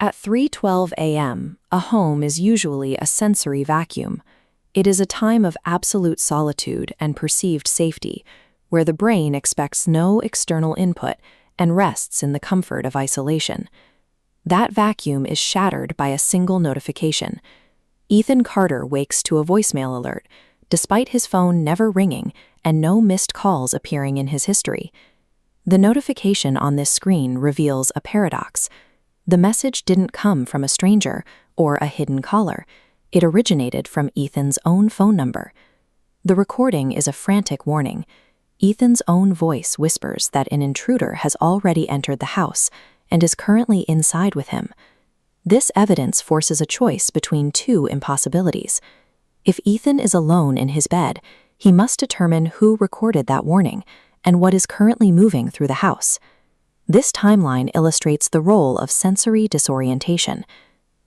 At 3:12 a.m., a home is usually a sensory vacuum. It is a time of absolute solitude and perceived safety, where the brain expects no external input and rests in the comfort of isolation. That vacuum is shattered by a single notification. Ethan Carter wakes to a voicemail alert, despite his phone never ringing and no missed calls appearing in his history. The notification on this screen reveals a paradox. The message didn't come from a stranger or a hidden caller. It originated from Ethan's own phone number. The recording is a frantic warning. Ethan's own voice whispers that an intruder has already entered the house and is currently inside with him. This evidence forces a choice between two impossibilities. If Ethan is alone in his bed, he must determine who recorded that warning and what is currently moving through the house. This timeline illustrates the role of sensory disorientation.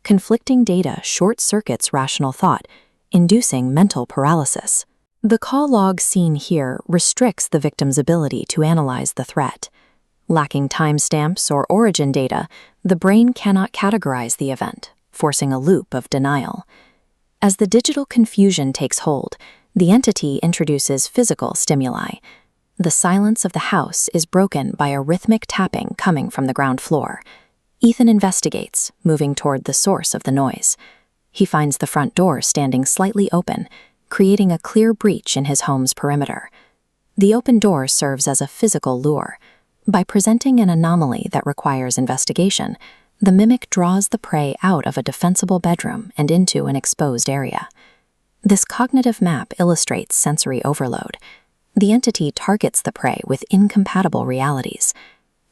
Conflicting data short-circuits rational thought, inducing mental paralysis. The call log seen here restricts the victim's ability to analyze the threat. Lacking timestamps or origin data, the brain cannot categorize the event, forcing a loop of denial. As the digital confusion takes hold, the entity introduces physical stimuli. The silence of the house is broken by a rhythmic tapping coming from the ground floor. Ethan investigates, moving toward the source of the noise. He finds the front door standing slightly open, creating a clear breach in his home's perimeter. The open door serves as a physical lure. By presenting an anomaly that requires investigation, the mimic draws the prey out of a defensible bedroom and into an exposed area. This cognitive map illustrates sensory overload. The entity targets the prey with incompatible realities.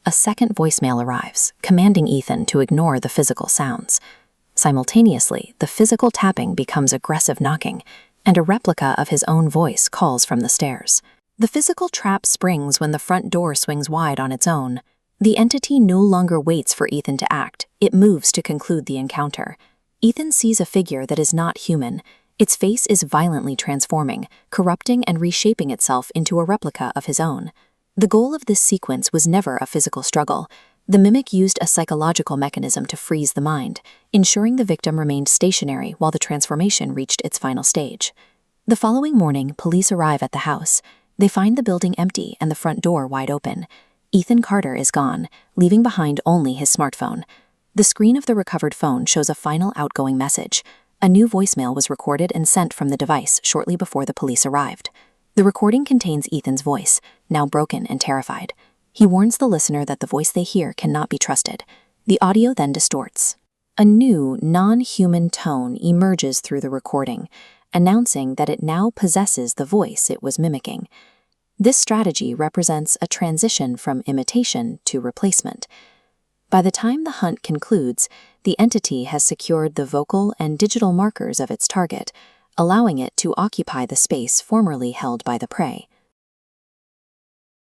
A second voicemail arrives, commanding Ethan to ignore the physical sounds. Simultaneously, the physical tapping becomes aggressive knocking, and a replica of his own voice calls from the stairs. The physical trap springs when the front door swings wide on its own. The entity no longer waits for Ethan to act, it moves to conclude the encounter. Ethan sees a figure that is not human. Its face is violently transforming, corrupting and reshaping itself into a replica of his own. The goal of this sequence was never a physical struggle. The mimic used a psychological mechanism to freeze the mind, ensuring the victim remained stationary while the transformation reached its final stage. The following morning, police arrive at the house. They find the building empty and the front door wide open. Ethan Carter is gone, leaving behind only his smartphone. The screen of the recovered phone shows a final outgoing message. A new voicemail was recorded and sent from the device shortly before the police arrived. The recording contains Ethan's voice, now broken and terrified. He warns the listener that the voice they hear cannot be trusted. The audio then distorts. A new, non-human tone emerges through the recording, announcing that it now possesses the voice it was mimicking. This strategy represents a transition from imitation to replacement. By the time the hunt concludes, the entity has secured the vocal and digital markers of its target, allowing it to occupy the space formerly held by the prey.